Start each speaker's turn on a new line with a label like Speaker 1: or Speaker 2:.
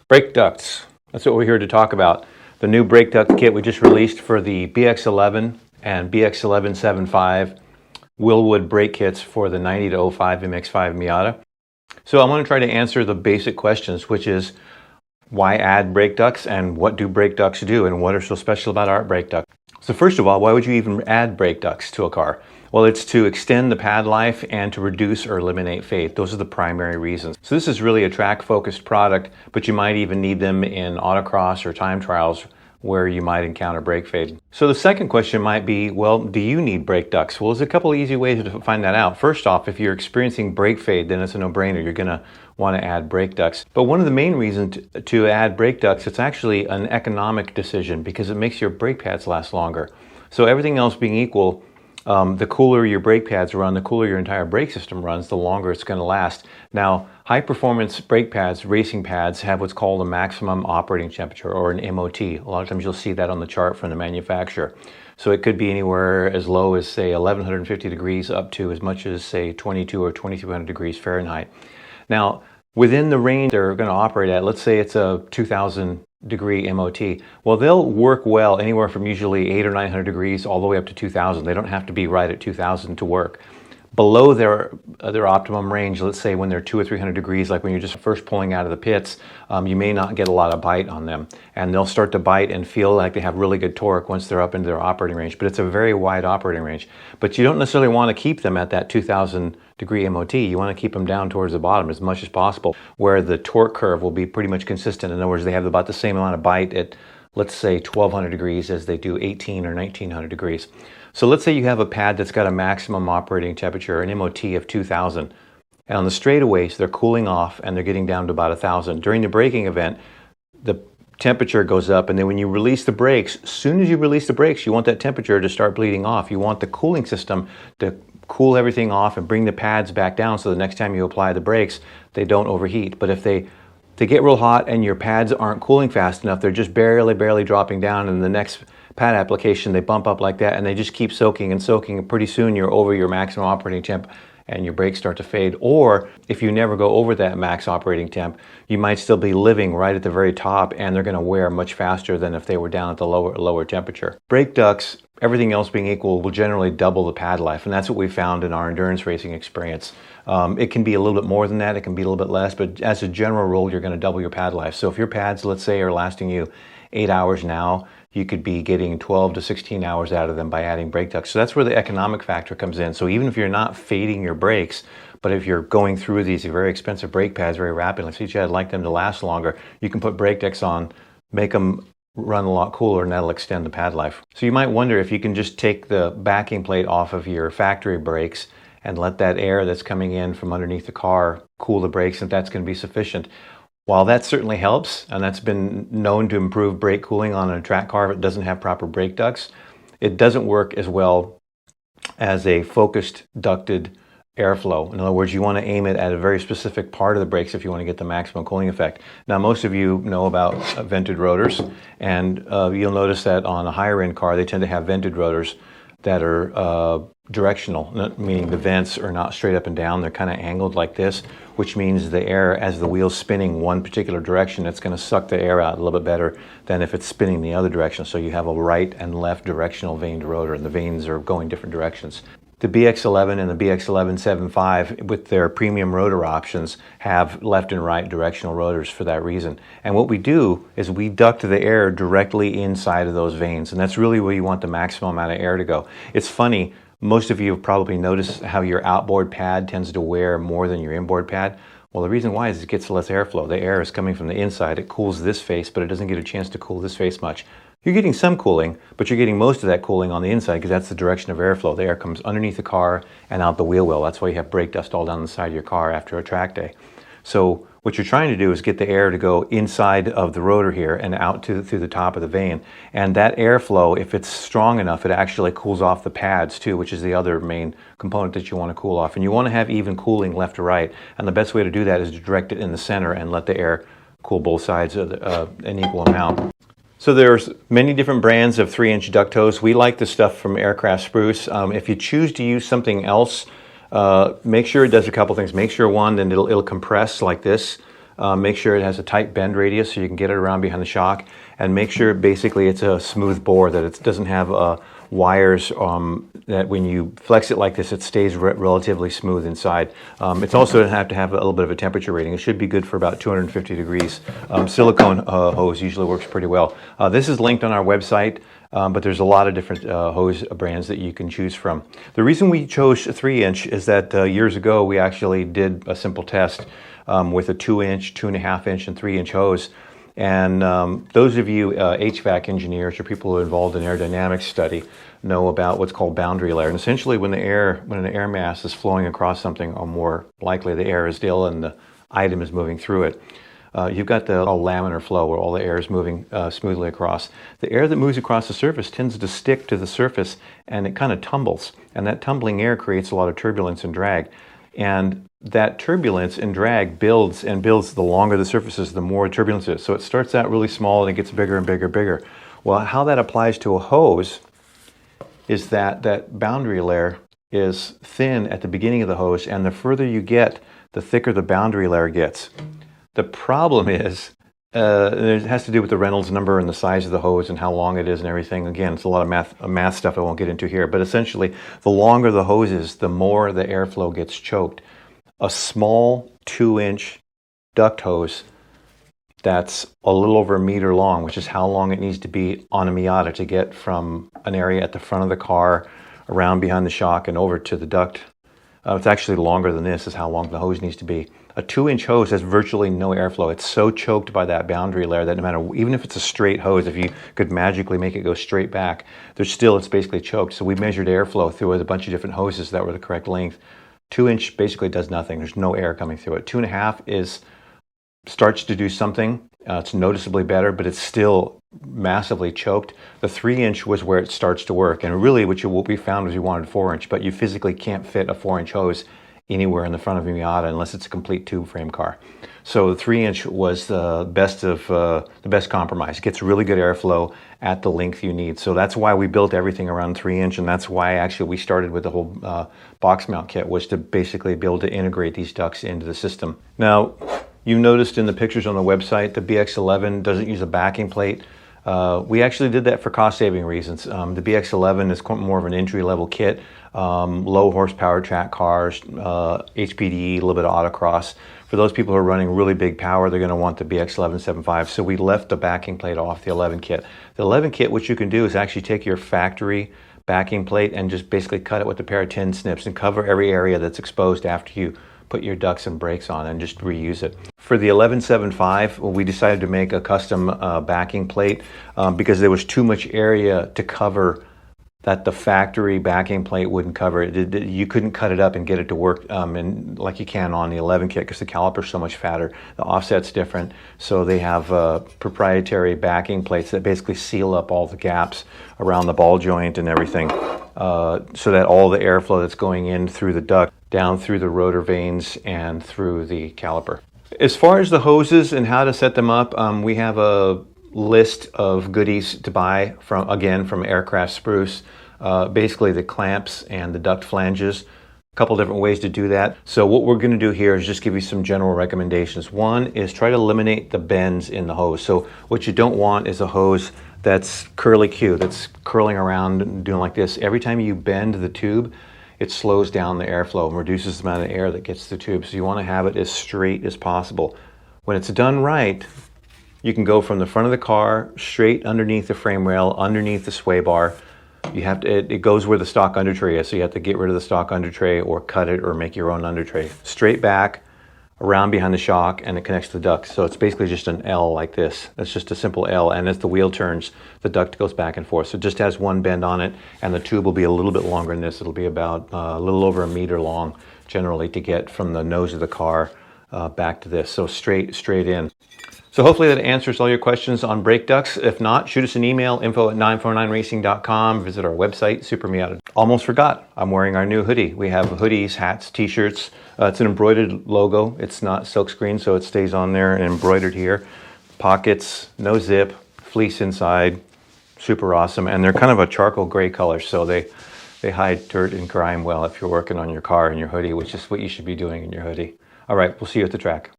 Speaker 1: Brake ducts. That's what we're here to talk about. The new brake duct kit we just released for the BX11 and BX1175 Willwood brake kits for the 90-05 MX5 Miata. So I'm going to try to answer the basic questions, which is why add brake ducts and what do brake ducts do and what are so special about our brake duct. So first of all, why would you even add brake ducts to a car? Well, it's to extend the pad life and to reduce or eliminate fade. Those are the primary reasons. So this is really a track-focused product, but you might even need them in autocross or time trials where you might encounter brake fade. So the second question might be, well, do you need brake ducts? Well, there's a couple of easy ways to find that out. First off, if you're experiencing brake fade, then it's a no-brainer. You're gonna want to add brake ducts. But one of the main reasons to add brake ducts, it's actually an economic decision because it makes your brake pads last longer. So everything else being equal, the cooler your brake pads run, the cooler your entire brake system runs, the longer it's going to last. Now, high performance brake pads, racing pads, have what's called a maximum operating temperature, or an MOT. A lot of times you'll see that on the chart from the manufacturer. So it could be anywhere as low as, say, 1150 degrees up to as much as, say, 22 or 2300 degrees Fahrenheit. Now, within the range they're going to operate at, let's say it's a 2000 degree MOT. Well, they'll work well anywhere from usually 800 or 900 degrees all the way up to 2000. They don't have to be right at 2000 to work. Below their optimum range, let's say when they're 200 or 300 degrees, like when you're just first pulling out of the pits, you may not get a lot of bite on them. And they'll start to bite and feel like they have really good torque once they're up into their operating range. But it's a very wide operating range. But you don't necessarily want to keep them at that 2000 degree MOT. You want to keep them down towards the bottom as much as possible, where the torque curve will be pretty much consistent. In other words, they have about the same amount of bite at, let's say, 1200 degrees as they do 18 or 1900 degrees. So let's say you have a pad that's got a maximum operating temperature, an MOT of 2000. And on the straightaways, they're cooling off and they're getting down to about 1000. During the braking event, the temperature goes up, and then when you release the brakes, as soon as you release the brakes, you want that temperature to start bleeding off. You want the cooling system to cool everything off and bring the pads back down so the next time you apply the brakes, they don't overheat. But if they get real hot and your pads aren't cooling fast enough, they're just barely dropping down, and the next pad application they bump up like that and they just keep soaking and soaking, and pretty soon you're over your maximum operating temp and your brakes start to fade. Or if you never go over that max operating temp, you might still be living right at the very top, and they're going to wear much faster than if they were down at the lower temperature. Brake ducts, everything else being equal, will generally double the pad life, and that's what we found in our endurance racing experience. It can be a little bit more than that, it can be a little bit less, but as a general rule, you're going to double your pad life. So if your pads, let's say, are lasting you 8 hours now, you could be getting 12 to 16 hours out of them by adding brake ducts. So that's where the economic factor comes in. So even if you're not fading your brakes, but if you're going through these very expensive brake pads very rapidly, so you'd like them to last longer, you can put brake ducts on, make them run a lot cooler, and that'll extend the pad life. So you might wonder if you can just take the backing plate off of your factory brakes and let that air that's coming in from underneath the car cool the brakes, and that's going to be sufficient. While that certainly helps, and that's been known to improve brake cooling on a track car if it doesn't have proper brake ducts, it doesn't work as well as a focused ducted airflow. In other words, you want to aim it at a very specific part of the brakes if you want to get the maximum cooling effect. Now, most of you know about vented rotors, and you'll notice that on a higher end car, they tend to have vented rotors that are directional, meaning the vents are not straight up and down, they're kind of angled like this, which means the air, as the wheel's spinning one particular direction, it's going to suck the air out a little bit better than if it's spinning the other direction. So you have a right and left directional vaned rotor, and the vanes are going different directions. The BX11 and the BX1175, with their premium rotor options, have left and right directional rotors for that reason. And what we do is we duct the air directly inside of those vanes, and that's really where you want the maximum amount of air to go. It's funny, most of you have probably noticed how your outboard pad tends to wear more than your inboard pad. Well, the reason why is it gets less airflow. The air is coming from the inside. It cools this face, but it doesn't get a chance to cool this face much. You're getting some cooling, but you're getting most of that cooling on the inside because that's the direction of airflow. The air comes underneath the car and out the wheel well. That's why you have brake dust all down the side of your car after a track day. So what you're trying to do is get the air to go inside of the rotor here and out through the top of the vane. And that airflow, if it's strong enough, it actually cools off the pads too, which is the other main component that you want to cool off. And you want to have even cooling left to right. And the best way to do that is to direct it in the center and let the air cool both sides of an equal amount. So there's many different brands of 3-inch duct hose. We like the stuff from Aircraft Spruce. If you choose to use something else, make sure it does a couple things. Make sure, one, then it'll compress like this. Make sure it has a tight bend radius so you can get it around behind the shock, and make sure basically it's a smooth bore, that it doesn't have wires that when you flex it like this, it stays relatively smooth inside. It's also going to have a little bit of a temperature rating. It should be good for about 250 degrees. Silicone hose usually works pretty well. This is linked on our website. But there's a lot of different hose brands that you can choose from. The reason we chose 3-inch is that years ago we actually did a simple test with a 2-inch, 2.5-inch, and 3-inch hose. And those of you HVAC engineers or people who are involved in aerodynamics study know about what's called boundary layer. And essentially when an air mass is flowing across something, or more likely the air is still and the item is moving through it, you've got the laminar flow where all the air is moving smoothly across. The air that moves across the surface tends to stick to the surface and it kind of tumbles. And that tumbling air creates a lot of turbulence and drag. And that turbulence and drag builds and builds. The longer the surface is, the more turbulence is. So it starts out really small and it gets bigger and bigger and bigger. Well, how that applies to a hose is that that boundary layer is thin at the beginning of the hose, and the further you get, the thicker the boundary layer gets. The problem is, it has to do with the Reynolds number and the size of the hose and how long it is and everything. Again, it's a lot of math stuff I won't get into here, but essentially, the longer the hose is, the more the airflow gets choked. A small 2-inch duct hose that's a little over 1 meter long, which is how long it needs to be on a Miata to get from an area at the front of the car, around behind the shock, and over to the duct. It's actually longer than this, is how long the hose needs to be. A 2-inch hose has virtually no airflow. It's so choked by that boundary layer that no matter, even if it's a straight hose, if you could magically make it go straight back, it's basically choked. So we measured airflow through a bunch of different hoses that were the correct length. 2-inch basically does nothing. There's no air coming through it. 2.5 starts to do something. It's noticeably better, but it's still massively choked. The 3-inch was where it starts to work. And really what we found was we wanted 4-inch, but you physically can't fit a 4-inch hose anywhere in the front of a Miata unless it's a complete tube frame car. So the 3-inch was the best compromise. It gets really good airflow at the length you need. So that's why we built everything around 3-inch, and that's why actually we started with the whole box mount kit, was to basically be able to integrate these ducts into the system. Now, you noticed in the pictures on the website, the BX11 doesn't use a backing plate. We actually did that for cost-saving reasons. The BX11 is more of an entry-level kit, low horsepower track cars, HPDE, a little bit of autocross. For those people who are running really big power, they're going to want the BX1175. So we left the backing plate off the 11 kit. The 11 kit, what you can do is actually take your factory backing plate and just basically cut it with a pair of tin snips and cover every area that's exposed after you put your ducts and brakes on, and just reuse it. For the 1175, we decided to make a custom backing plate because there was too much area to cover that the factory backing plate wouldn't cover it. You couldn't cut it up and get it to work and like you can on the 11 kit because the caliper's so much fatter. The offset's different, so they have proprietary backing plates that basically seal up all the gaps around the ball joint and everything, so that all the airflow that's going in through the duct, down through the rotor vanes and through the caliper. As far as the hoses and how to set them up, we have a list of goodies to buy from Aircraft Spruce. Basically the clamps and the duct flanges. A couple different ways to do that. So what we're going to do here is just give you some general recommendations. One is try to eliminate the bends in the hose. So what you don't want is a hose that's curly-Q, that's curling around and doing like this. Every time you bend the tube, it slows down the airflow and reduces the amount of air that gets to the tube. So you want to have it as straight as possible. When it's done right, you can go from the front of the car straight underneath the frame rail, underneath the sway bar. You have to, it goes where the stock under tray is, so you have to get rid of the stock under tray or cut it or make your own under tray. Straight back, around behind the shock, and it connects to the duct. So it's basically just an L like this. That's just a simple L, and as the wheel turns, the duct goes back and forth. So it just has one bend on it, and the tube will be a little bit longer than this. It'll be about a little over 1 meter long, generally, to get from the nose of the car back to this. So straight in. So hopefully that answers all your questions on brake ducts. If not, shoot us an email, info@949racing.com. Visit our website, Supermiata. Almost forgot, I'm wearing our new hoodie. We have hoodies, hats, t-shirts. It's an embroidered logo. It's not silkscreen, so it stays on there and embroidered here. Pockets, no zip, fleece inside, super awesome. And they're kind of a charcoal gray color, so they hide dirt and grime well if you're working on your car in your hoodie, which is what you should be doing in your hoodie. All right, we'll see you at the track.